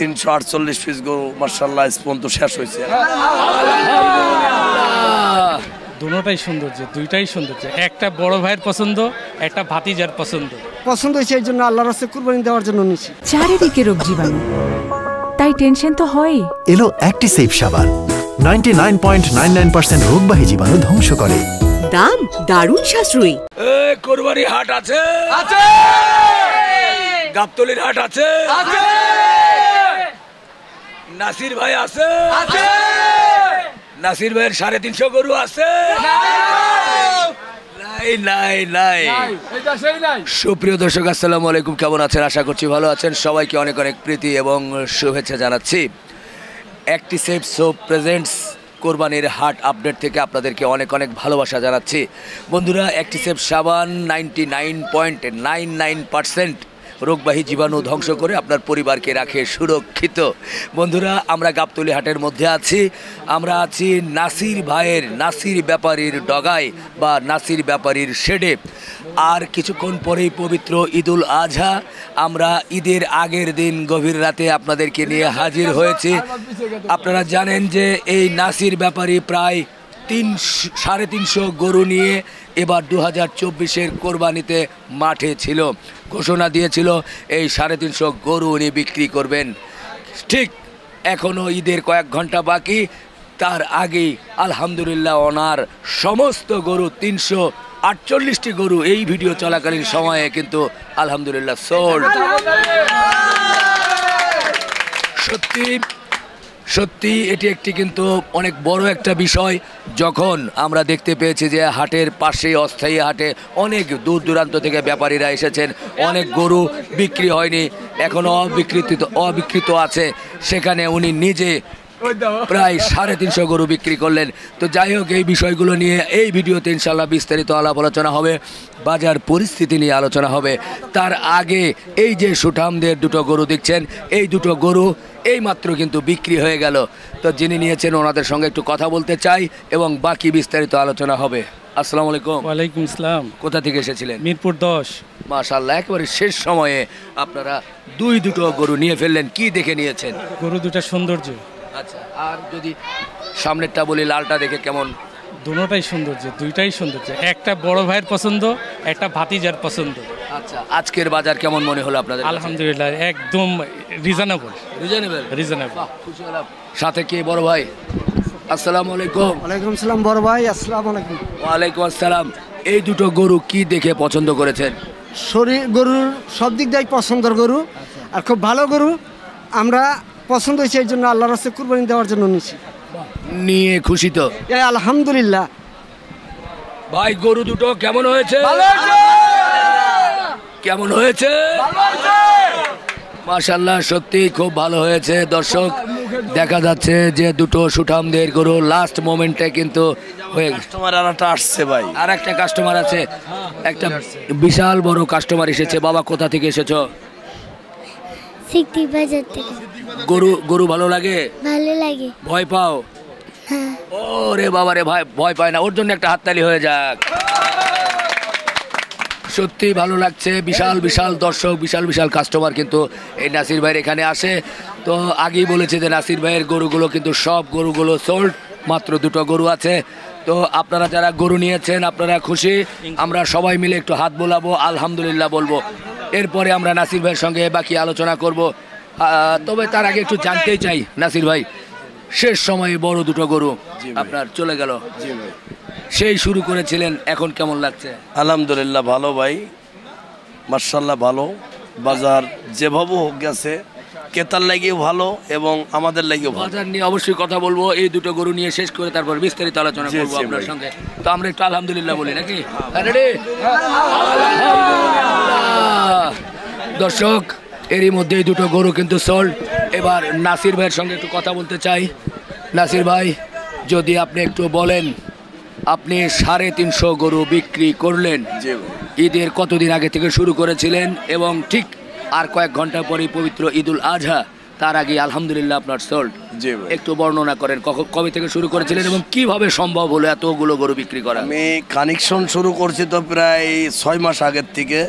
348 piece গরু মাশাআল্লাহ পর্যন্ত শেষ হয়েছে। দুটোটাই সৌন্দর্য, দুইটাই সৌন্দর্য। একটা বড় ভাইয়ের পছন্দ, একটা ভাতিজার পছন্দ হয়েছে, এই জন্য আল্লাহর রাস্তায় কুরবানি দেওয়ার জন্য নিছি। চারিদিকে রোগ জীবাণু, তাই টেনশন তো হয়। এলো অ্যাক্টিসেভ সাবান, 99.99% রোগবাহী জীবাণু ধ্বংস করে। দাম দারুণ সাশ্রয়ী। কোরবানি হাট আছে, গাবতলির হাট আছে, নাসির ভাই আছে, নাসির ভাইয়ের 350 গরু আছে। সুপ্রিয় দর্শক, আসসালামু আলাইকুম। কেমন আছেন? আশা করছি ভালো আছেন। সবাইকে অনেক অনেক প্রীতি এবং শুভেচ্ছা জানাচ্ছি। অ্যাক্টিসেভ সোপ প্রেজেন্টস কোরবানির হাট আপডেট থেকে আপনাদেরকে অনেক অনেক ভালোবাসা জানাচ্ছি। বন্ধুরা, অ্যাক্টিসেভ সাবান 99.99% রোগবাহী জীবাণু ধ্বংস করে আপনার পরিবারকে রাখে সুরক্ষিত। বন্ধুরা, আমরা গাবতলী হাটের মধ্যে আছি। আমরা আছি নাসির ভাইয়ের, নাসির ব্যাপারীর ডগায় বা নাসির ব্যাপারীর শেডে। আর কিছুক্ষণ পরেই পবিত্র ঈদুল আজহা। আমরা ঈদের আগের দিন গভীর রাতে আপনাদেরকে নিয়ে হাজির হয়েছি। আপনারা জানেন যে এই নাসির ব্যাপারী প্রায় 350 গরু নিয়ে এবার 2024-এর কোরবানিতে মাঠে ছিল। ঘোষণা দিয়েছিল এই 350 গরু উনি বিক্রি করবেন। ঠিক এখনও ঈদের কয়েক ঘন্টা বাকি, তার আগেই আলহামদুলিল্লাহ ওনার সমস্ত গরু 348টি গরু এই ভিডিও চলাকালীন সময়ে কিন্তু আলহামদুলিল্লাহ সোল্ড। সত্যি এটি একটি কিন্তু অনেক বড় একটা বিষয়। যখন আমরা দেখতে পেয়েছি যে হাটের পাশে, অস্থায়ী হাটে অনেক দূর দূরান্ত থেকে ব্যাপারীরা এসেছেন, অনেক গরু বিক্রি হয়নি, এখনও অবিকৃত আছে, সেখানে উনি নিজে প্রায় 350 গরু বিক্রি করলেন। তো যাই হোক, এই বিষয়গুলো নিয়ে এই ভিডিওতে ইনশাল্লাহ বিস্তারিত আলাপ আলোচনা হবে, বাজার পরিস্থিতি নিয়ে আলোচনা হবে। তার আগে এই যে সুঠামদের দুটো গরু দেখছেন, এই দুটো গরু এইমাত্র কিন্তু বিক্রি হয়ে গেল। তো যিনি নিয়েছেন ওনাদের সঙ্গে একটু কথা বলতে চাই এবং বাকি বিস্তারিত আলোচনা হবে। আসসালামু আলাইকুম। ওয়ালাইকুম আসসালাম। কোথা থেকে এসেছিলেন? মিরপুর 10। মাশাআল্লাহ, একেবারে শেষ সময়ে আপনারা দুটো গরু নিয়ে ফেললেন। কি দেখে নিয়েছেন? গরু দুটা সৌন্দর্য। আচ্ছা, আর যদি সামনেরটা বলি, লালটা দেখে কেমন? দুটোটাই সৌন্দর্য, দুইটাই সৌন্দর্য। একটা বড় ভাইয়ের পছন্দ, একটা ভাতিজার পছন্দ। আচ্ছা, আজকের বাজার কেমন মনে হলো আপনাদের? আলহামদুলিল্লাহ, একদম রিজনেবল। খুশি হলাম। সাথে কি বড় ভাই? আসসালামু আলাইকুম। ওয়ালাইকুম সালাম বড় ভাই। আসসালামু আলাইকুম। ওয়ালাইকুম আসসালাম। এই দুটো গরু কি দেখে পছন্দ করেছেন? শরীর গরুর সব দিক দিয়ে পছন্দের গরু, আর খুব ভালো গরু। আমরা পছন্দ হয়েছে, এই জন্য আল্লাহর রাস্তায় কুরবানি দেওয়ার জন্য নিছি। নিয়ে খুশি তো? আলহামদুলিল্লাহ। ভাই, গরু দুটো কেমন হয়েছে? কেমন হয়েছে? মাশাআল্লাহ, সত্যি খুব ভালো হয়েছে। দর্শক, দেখা যাচ্ছে যে দুটো সুঠামদের গরু লাস্ট মোমেন্টে কিন্তু কাস্টমার আর একটা আসছে ভাই, আর একটা কাস্টমার আছে, একটা বিশাল বড় কাস্টমার এসেছে। বাবা, কোথা থেকে এসেছো? সিকটি বাজার থেকে। গরু ভালো লাগে? ভালো লাগে। ভয় পাও? হ্যাঁ। ওরে বাবা রে, ভয় পায় না, ওর জন্য একটা হাততালি হয়ে যাক। সত্যি ভালো লাগছে। বিশাল বিশাল দর্শক, বিশাল বিশাল কাস্টমার কিন্তু এই নাসির ভাইয়ের এখানে আসে। তো আগেই বলেছে যে নাসির ভাইয়ের গরুগুলো কিন্তু সব গরুগুলো সোল্ড, মাত্র দুটো গরু আছে। তো আপনারা যারা গরু নিয়েছেন আপনারা খুশি? আমরা সবাই মিলে একটু হাত বোলাবো, আলহামদুলিল্লাহ বলবো। এরপরে আমরা নাসির ভাইয়ের সঙ্গে বাকি আলোচনা করব। তবে তার আগে একটু জানতেই চাই, নাসির ভাই, শেষ সময়ে বড় দুটো গরু আপনার চলে গেল, সেই শুরু করেছিলেন, এখন কেমন লাগছে? আলহামদুলিল্লাহ ভালো ভাই, মাশাআল্লাহ ভালো। বাজার যেভাবে হোক গেছে, ক্রেতার লাগেও ভালো এবং আমাদের লাগেও ভালো। বাজার নিয়ে অবশ্যই কথা বলবো, এই দুটো গরু নিয়ে শেষ করে তারপর বিস্তারিত আলোচনা করবো আপনার সঙ্গে। তো আমরা একটু আলহামদুলিল্লাহ বলি নাকি? দর্শক, এরই মধ্যে এই দুটো গরু কিন্তু সোল্ড। এবার নাসির ভাইয়ের সঙ্গে একটু কথা বলতে চাই। নাসির ভাই, যদি আপনি একটু বলেন, আপনি 350 গরু বিক্রি করলেন, ঈদের কতদিন আগে থেকে শুরু করেছিলেন এবং ঠিক আর কয়েক ঘন্টা পরেই পবিত্র ঈদুল আজহা, তার আগে আলহামদুলিল্লাহ আপনার সোল্ড। একটু বর্ণনা করেন, কবে থেকে শুরু করেছিলেন এবং কিভাবে সম্ভব হলো এতগুলো গরু বিক্রি করা? আমি কানেকশন শুরু করছি তো প্রায় 6 মাস আগের থেকে।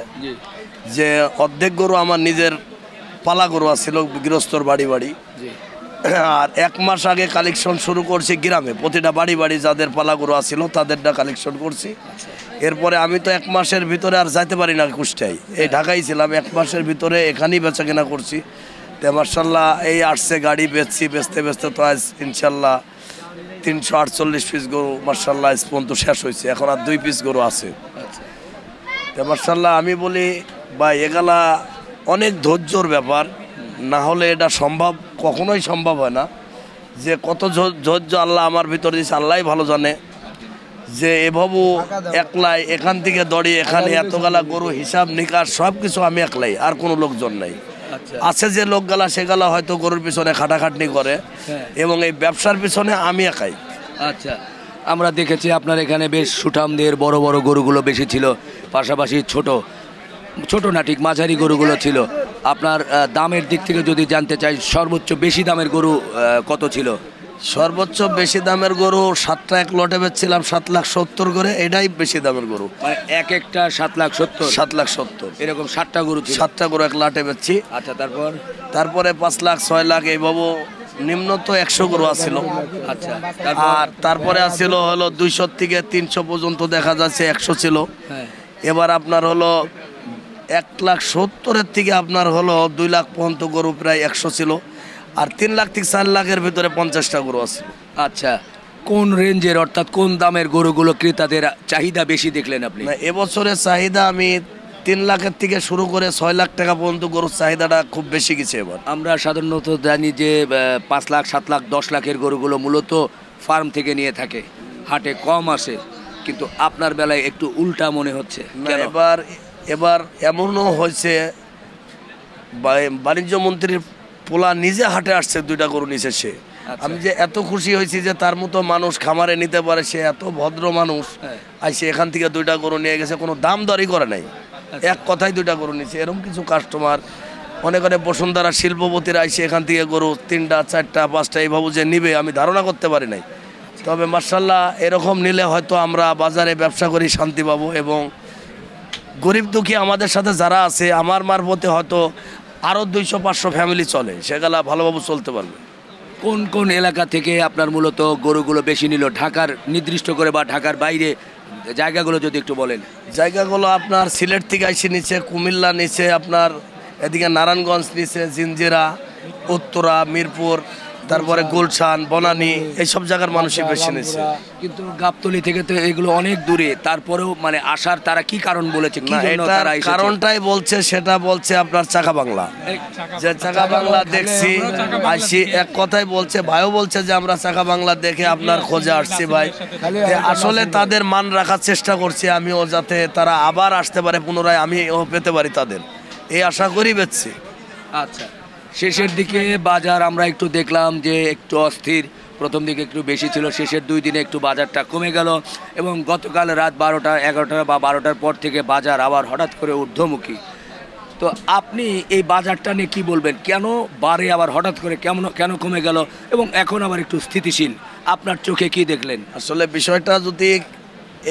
যে অর্ধেক গরু আমার নিজের পালা গরু আছিল গৃহস্থর বাড়ি বাড়ি, আর 1 মাস আগে কালেকশন শুরু করছি গ্রামে, প্রতিটা বাড়ি বাড়ি যাদের পালা গরু আছিল তাদেরটা কালেকশন করছি। এরপরে আমি তো 1 মাসের ভিতরে আর যাইতে পারি না কুষ্টায়, এই ঢাকায় ছিলাম, 1 মাসের ভিতরে এখানেই বেচা কেনা করছি। তো মার্শাল্লাহ এই আসছে গাড়ি বেচছি, বেচতে বেচতে তো আজ ইনশাল্লাহ 348 পিস গরু মার্শাল্লাহ আজ পর্যন্ত শেষ হয়েছে, এখন আর 2 পিস গরু আছে। তো মার্শাল্লাহ আমি বলি ভাই এগুলা অনেক ধৈর্যর ব্যাপার, না হলে এটা সম্ভব কখনোই সম্ভব হয় না। যে কত ধৈর্য আল্লাহ আমার ভিতরে দিয়েছে আল্লাহই ভালো জানে, যে এভাবে একলাই এখান থেকে দড়ি এখানে এতগুলা গরু হিসাব নিকাশ সব কিছু আমি একলাই, আর কোনো লোকজন নাই। আছে যে লোকগুলা সেগুলা হয়তো গরুর পিছনে খাটাখাটনি করে, এবং এই ব্যবসার পিছনে আমি একাই। আচ্ছা, আমরা দেখেছি আপনার এখানে বেশ সুঠামদের বড় বড় গরুগুলো বেশি ছিল, পাশাপাশি ছোট ছোট নাটিক মাঝারি গরুগুলো ছিল। আপনার দামের দিক থেকে যদি জানতে চাই, সর্বোচ্চ বেশি দামের গরু কত ছিল? সর্বোচ্চ বেশি দামের গরু 7টা এক লটে বেচছিলাম 7,70,000 করে, এটাই বেশি দামের গরু। মানে একটা 7,70,000? 7,70,000 এরকম 7টা গরু ছিল? 7টা গরু এক লাটে বেচছি। আচ্ছা, তারপরে 5 লাখ 6 লাখ এইভাবে নিম্ন তো 100 গরু আসছিল। আচ্ছা, আর তারপরে আসছিল হলো 200 থেকে 300 পর্যন্ত দেখা যাচ্ছে 100 ছিল। এবার আপনার হলো 1,70,000 থেকে আপনার হলো 2 লাখ পর্যন্ত গরু প্রায় 100 ছিল, আর 3 লাখ থেকে 4 লাখের ভিতরে 50টা গরু আছে। আচ্ছা, কোন রেঞ্জের অর্থাৎ কোন দামের গরুগুলো ক্রেতাদের চাহিদা বেশি দেখলেন আপনি? না, এবছরের চাহিদা আমি 3 লাখের থেকে শুরু করে 6 লাখ টাকা পর্যন্ত গরুর চাহিদাটা খুব বেশি গেছে এবার। আমরা সাধারণত জানি যে 5 লাখ 7 লাখ 10 লাখের গরুগুলো মূলত ফার্ম থেকে নিয়ে থাকে, হাটে কম আসে, কিন্তু আপনার বেলায় একটু উল্টা মনে হচ্ছে। এবার এমনও হয়েছে বাণিজ্য মন্ত্রীর পোলা নিজে হাটে আসছে, 2টা গরু নিছে সে। আমি যে এত খুশি হয়েছি যে তার মতো মানুষ খামারে নিতে পারে, সে এত ভদ্র মানুষ, আইসে এখান থেকে 2টা গরু নিয়ে গেছে, কোনো দাম দরই করে নাই, এক কথায় 2টা গরু নিছে। এরকম কিছু কাস্টমার অনেক অনেক বসুন্ধরা শিল্পপতিরা আইসে এখান থেকে গরু 3টা 4টা 5টা এইভাবে যে নিবে আমি ধারণা করতে পারি নাই। তবে মার্শাল্লাহ এরকম নিলে হয়তো আমরা বাজারে ব্যবসা করি শান্তি পাবো, এবং গরিব দুঃখী আমাদের সাথে যারা আছে আমার মারফতে হয়তো আরও 200-500 ফ্যামিলি চলে, সেগুলা ভালোভাবে চলতে পারবে। কোন কোন এলাকা থেকে আপনার মূলত গরুগুলো বেশি নিল, ঢাকার নির্দিষ্ট করে বা ঢাকার বাইরে জায়গাগুলো যদি একটু বলেন? জায়গাগুলো আপনার সিলেট থেকে আইসে নিচে, কুমিল্লা নিচে, আপনার এদিকে নারায়ণগঞ্জ নিচে, জিঞ্জিরা, উত্তরা, মিরপুর, তারপরে গুলশান, বনানী, এইসব জায়গার মানুষই বেশি নিচ্ছে। কিন্তু গাবতলী থেকে তো এগুলো অনেক দূরে, তারপরেও মানে আসার তারা কি কারণ বলেছে? কি জন্য তারা এসেছে? কারণটাই বলছে, সেটা বলছে আপনার চাকা বাংলা, যে চাকা বাংলা দেখছি আইসি, এক কথাই বলছে, ভাইও বলছে যে আমরা চাকা বাংলা দেখে আপনার খোঁজে আসছি ভাই। আসলে তাদের মান রাখার চেষ্টা করছি আমিও, যাতে তারা আবার আসতে পারে পুনরায়, আমিও পেতে পারি তাদের, এই আশা করি বেচছি। আচ্ছা, শেষের দিকে বাজার আমরা একটু দেখলাম যে একটু অস্থির, প্রথম দিকে একটু বেশি ছিল, শেষের 2 দিনে একটু বাজারটা কমে গেল, এবং গতকাল রাত 12টা 11টা বা 12টার পর থেকে বাজার আবার হঠাৎ করে ঊর্ধ্বমুখী। তো আপনি এই বাজারটা নিয়ে কী বলবেন? কেন বাড়ে আবার হঠাৎ করে, কেন কমে গেল, এবং এখন আবার একটু স্থিতিশীল, আপনার চোখে কি দেখলেন? আসলে বিষয়টা যদি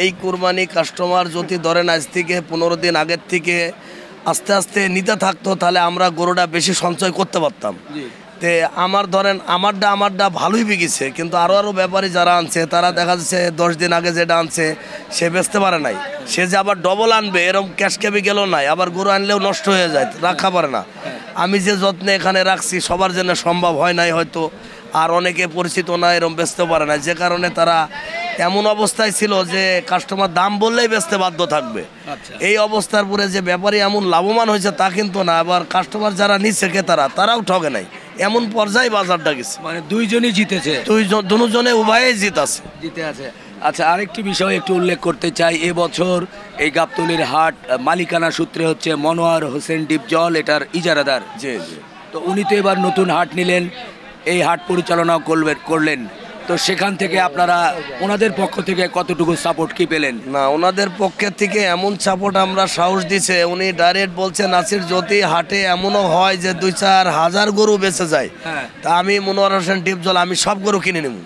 এই কুরবানি কাস্টমার যদি ধরেন আজ থেকে 15 দিন আগের থেকে আস্তে আস্তে নিতে থাকতো, তাহলে আমরা গরুটা বেশি সঞ্চয় করতে পারতাম। তে আমার ধরেন আমারটা ভালোই বিকেছে, কিন্তু আরও ব্যাপারী যারা আনছে তারা দেখা যাচ্ছে 10 দিন আগে যেটা আনছে সে বেচতে পারে নাই, সে যে আবার ডবল আনবে এরকম ক্যাশ ক্যাবি গেল নাই, আবার গরু আনলেও নষ্ট হয়ে যায়, রাখা পারে না। আমি যে যত্নে এখানে রাখছি সবার জন্য সম্ভব হয় নাই হয়তো, আর অনেকে পরিচিত না, এরকম বেচতে পারে না, যে কারণে তারা এমন অবস্থায় ছিল যে কাস্টমার দাম বললেই বেচতে বাধ্য থাকবে। এই অবস্থার পরে যে ব্যাপারী এমন লাভবান হয়েছে তা কিন্তু না, আবার কাস্টমার যারা নিচ্ছে তারাও ঠকে নাই, এমন পর্যায়ে বাজারটা গেছে। মানে দুইজনই জিতেছে, দুজনে উভয়ে জিতে আছে। আচ্ছা, আরেকটি বিষয় একটু উল্লেখ করতে চাই, এবছর এই গাবতলীর হাট মালিকানা সূত্রে হচ্ছে মনোয়ার হোসেন ডিপজল এটার ইজারাদার। জি। তো উনি তো এবার নতুন হাট নিলেন, এই হাট পরিচালনাও করলেন, তো সেখান থেকে আপনারা ওনাদের পক্ষ থেকে কতটুকু সাপোর্ট কি পেলেন? না, ওনাদের পক্ষের থেকে এমন সাপোর্ট আমরা সাহস দিছে, উনি ডাইরেক্ট বলছে নাসির যদি হাটে এমনও হয় যে 2-4 হাজার গরু বেঁচে যায়, তা আমি মনোয়ার হোসেন ডিপজল আমি সব গরু কিনে নেব।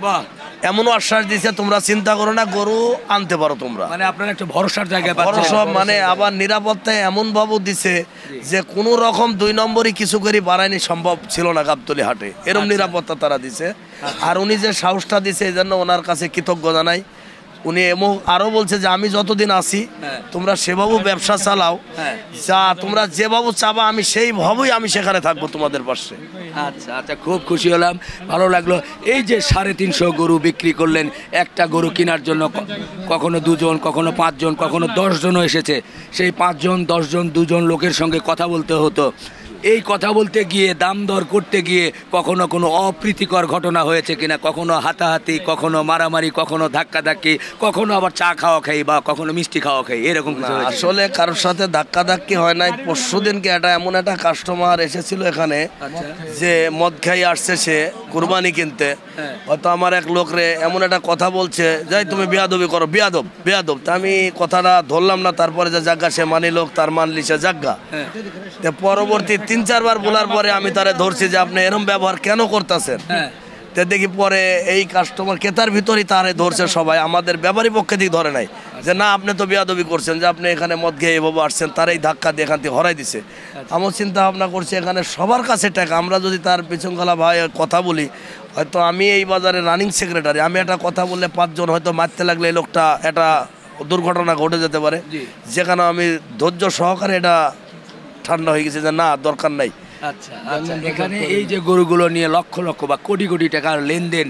বাহ, এমনও আশ্বাস দিয়েছে তোমরা চিন্তা করো না, গরু আনতে পারো তোমরা। মানে আপনারা একটা ভরসার জায়গায় পাচ্ছেন। ভরসা মানে আবার নিরাপত্তায় এমন ভাবে দিছে যে কোনো রকম 2 নম্বরই কিছু করে বাড়ায়নি, সম্ভব ছিল না গাবতলী হাটে, এরকম নিরাপত্তা তারা দিছে। আর উনি যে সাহসটা দিছে এই জন্য ওনার কাছে কৃতজ্ঞ জানাই। উনি এমন আরো বলছে যে আমি যতদিন আছি তোমরা সেভাবে ব্যবসা চালাও, যা তোমরা যেভাবে চাবা আমি সেইভাবেই আমি সেখানে থাকবো তোমাদের পাশে। আচ্ছা আচ্ছা, খুব খুশি হলাম, ভালো লাগলো। এই যে 350 গরু বিক্রি করলেন, একটা গরু কেনার জন্য কখনো 2 জন, কখনো 5 জন, কখনো 10 জনও এসেছে। সেই 5 জন 10 জন 2 জন লোকের সঙ্গে কথা বলতে হতো। এই কথা বলতে গিয়ে, দাম দর করতে গিয়ে কখনো কোনো অপ্রীতিকর ঘটনা হয়েছে কিনা? কখনো হাতাহাতি, কখনো মারামারি, কখনো ধাক্কাধাক্কি, কখনো আবার চা খাওয়া খাই বা কখনো মিষ্টি খাওয়া খাই, এরকম কিছু হয়েছে? আসলে কারোর সাথে ধাক্কাধাক্কি হয় নাই। পরশুদিনকে এমন একটা কাস্টমার এসেছিল এখানে যে মদ খাই আসছে, সে কুরবানি কিনতে। হয়তো আমার এক লোকরে এমন একটা কথা বলছে, যাই তুমি বিয়াদবি করো, বিয়াদব বিয়াদব। তা আমি কথাটা ধরলাম না, তারপরে যে জাগ্গা সে মানি লোক, তার মানলি সে জাগ্গা। পরবর্তী 3-4 বার বলার পরে আমি তারে ধরছি যে আপনি এরকম ব্যবহার কেন করতেছেন। তে দেখি পরে এই কাস্টমার ক্রেতার ভিতরেই তারে ধরছে সবাই, আমাদের ব্যাপারী পক্ষে দিক ধরে নাই যে না আপনি তো বিয়াদবি করছেন, যে আপনি এখানে মদ খেয়ে এভাবে আসছেন। তার এই ধাক্কা দিয়ে এখান থেকে হরাই দিছে। আমার চিন্তা ভাবনা করছি এখানে সবার কাছে টাকা, আমরা যদি তার পিছনখালা ভাই কথা বলি, হয়তো আমি এই বাজারে রানিং সেক্রেটারি, আমি একটা কথা বললে 5 জন হয়তো মারতে লাগলে এই লোকটা একটা দুর্ঘটনা ঘটে যেতে পারে, যেখানে আমি ধৈর্য সহকারে এটা ঠান্ডা হয়ে গেছে যে না দরকার নাই। আচ্ছা আচ্ছা, এখানে এই যে গরুগুলো নিয়ে লক্ষ লক্ষ বা কোটি কোটি টাকার লেনদেন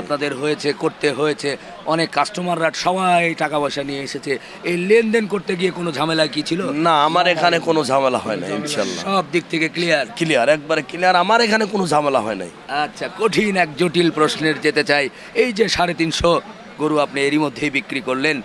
আপনাদের হয়েছে, করতে হয়েছে, অনেক কাস্টমাররা সবাই টাকা পয়সা নিয়ে এসেছে, এই লেনদেন করতে গিয়ে কোনো ঝামেলা কি ছিল? না, আমার এখানে কোনো ঝামেলা হয় না, ইনশাল্লাহ সব দিক থেকে ক্লিয়ার। ক্লিয়ার, একবারে ক্লিয়ার, আমার এখানে কোনো ঝামেলা হয় নাই। আচ্ছা, কঠিন এক জটিল প্রশ্নের যেতে চাই। এই যে 350 গরু আপনি এরই মধ্যেই বিক্রি করলেন,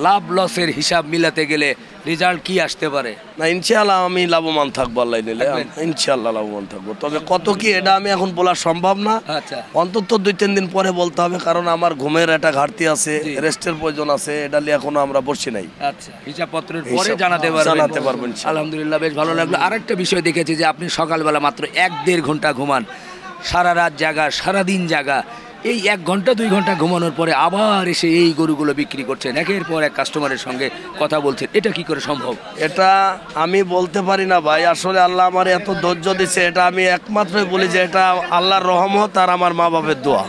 লাভ লসের হিসাব মিলাতে গেলে রেজাল্ট কি আসতে পারে? না, ইনশাআল্লাহ আমি লাভবান থাকবো, আল্লাহ নিলে ইনশাআল্লাহ লাভবান থাকবো। তবে কত কি এটা আমি এখন বলা সম্ভব না। আচ্ছা, অন্তত 2-3 দিন পরে বলতে হবে, কারণ আমার ঘুমের একটা ঘাটতি আছে, রেস্টের প্রয়োজন আছে, এটা নিয়ে এখনো আমরা বসছি নাই। আচ্ছা, হিসাবপত্রের পরে জানাতে পারবেন। আলহামদুলিল্লাহ, বেশ ভালো লাগলো। আরেকটা বিষয় দেখেছি যে আপনি সকালবেলা মাত্র 1-1.5 ঘন্টা ঘুমান, সারা রাত জাগা, সারাদিন জাগা। এই 1 ঘন্টা 2 ঘন্টা ঘুমানোর পরে আবার এসে এই গরুগুলো বিক্রি করছেন, একের পর এক কাস্টমারের সঙ্গে কথা বলছেন, এটা কি করে সম্ভব? এটা আমি বলতে পারি না ভাই, আসলে আল্লাহ আমার এত ধৈর্য দিচ্ছে, এটা আমি একমাত্রই বলি যে এটা আল্লাহর রহমত আর আমার মা বাপের দোয়া।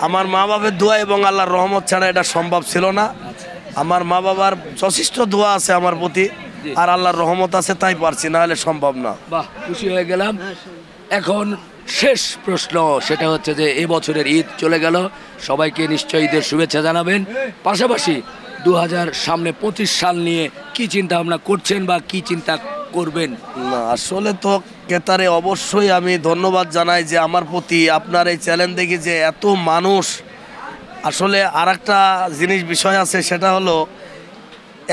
আমার মা বাপের দোয়া এবং আল্লাহর রহমত ছাড়া এটা সম্ভব ছিল না। আমার মা বাবার যথেষ্ট দোয়া আছে আমার প্রতি, আর আল্লাহর রহমত আছে, তাই পারছি, না হলে সম্ভব না। বাহ, খুশি হয়ে গেলাম। এখন শেষ প্রশ্ন, সেটা হচ্ছে যে এবছরের ঈদ চলে গেল, সবাইকে নিশ্চয়ই ঈদের শুভেচ্ছা জানাবেন। পাশাপাশি 2025 সাল নিয়ে কি চিন্তা ভাবনা করছেন বা কি চিন্তা করবেন? না, আসলে তো ক্রেতারে অবশ্যই আমি ধন্যবাদ জানাই যে আমার প্রতি আপনার এই চ্যালেঞ্জ দেখি যে এত মানুষ। আসলে আর একটা জিনিস বিষয় আছে, সেটা হলো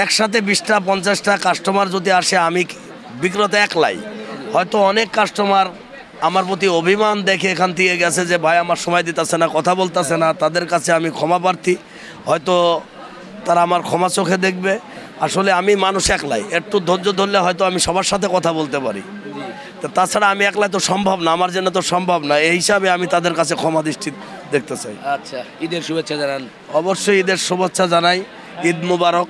একসাথে 20টা 50টা কাস্টমার যদি আসে, আমি বিক্রেতা একলাই, হয়তো অনেক কাস্টমার আমার প্রতি অভিমান দেখে এখান থেকে গেছে যে ভাই আমার সময় দিতেছে না, কথা বলতেছে না। তাদের কাছে আমি ক্ষমা প্রার্থী, হয়তো তারা আমার ক্ষমা চোখে দেখবে। আসলে আমি মানুষ একলাই, একটু ধৈর্য ধরলে হয়তো আমি সবার সাথে কথা বলতে পারি। তো তাছাড়া আমি একলাই তো সম্ভব না, আমার জন্য তো সম্ভব না। এই হিসাবে আমি তাদের কাছে ক্ষমা দৃষ্টি দেখতে চাই। আচ্ছা, ঈদের শুভেচ্ছা জানান। অবশ্যই ঈদের শুভেচ্ছা জানাই, ঈদ মুবারক,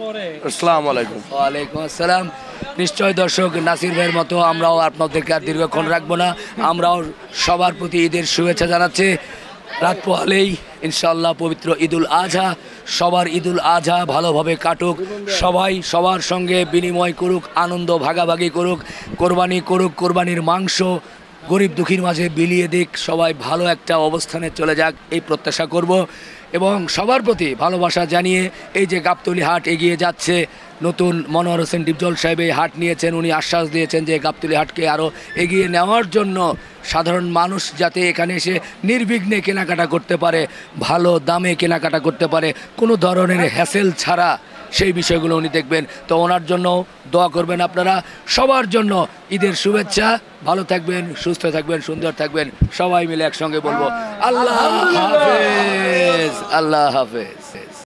আসসালামু আলাইকুম। ওয়ালাইকুম আসসালাম। নিশ্চয় দর্শক, নাসির ভাইয়ের মতো আমরাও আপনাদেরকে আর দীর্ঘক্ষণ রাখবো না, আমরাও সবার প্রতি ঈদের শুভেচ্ছা জানাচ্ছি। রাত পোহালেই ইনশাআল্লাহ পবিত্র ঈদুল আজহা, সবার ঈদুল আজহা ভালোভাবে কাটুক, সবাই সবার সঙ্গে বিনিময় করুক, আনন্দ ভাগাভাগি করুক, কোরবানি করুক, কোরবানির মাংস গরিব দুঃখীর মাঝে বিলিয়ে দিক, সবাই ভালো একটা অবস্থানে চলে যাক, এই প্রত্যাশা করব। এবং সবার প্রতি ভালোবাসা জানিয়ে এই যে গাবতলী হাট এগিয়ে যাচ্ছে, নতুন মনোহর হোসেন ডিপজল সাহেব এই হাট নিয়েছেন, উনি আশ্বাস দিয়েছেন যে গাবতলী হাটকে আরও এগিয়ে নেওয়ার জন্য সাধারণ মানুষ যাতে এখানে এসে নির্বিঘ্নে কেনাকাটা করতে পারে, ভালো দামে কেনাকাটা করতে পারে, কোনো ধরনের হ্যাসেল ছাড়া, সেই বিষয়গুলো উনি দেখবেন। তো ওনার জন্য দোয়া করবেন আপনারা। সবার জন্য ঈদের শুভেচ্ছা। ভালো থাকবেন, সুস্থ থাকবেন, সুন্দর থাকবেন। সবাই মিলে একসঙ্গে বলবো আল্লাহ হাফেজ, আল্লাহ হাফেজ।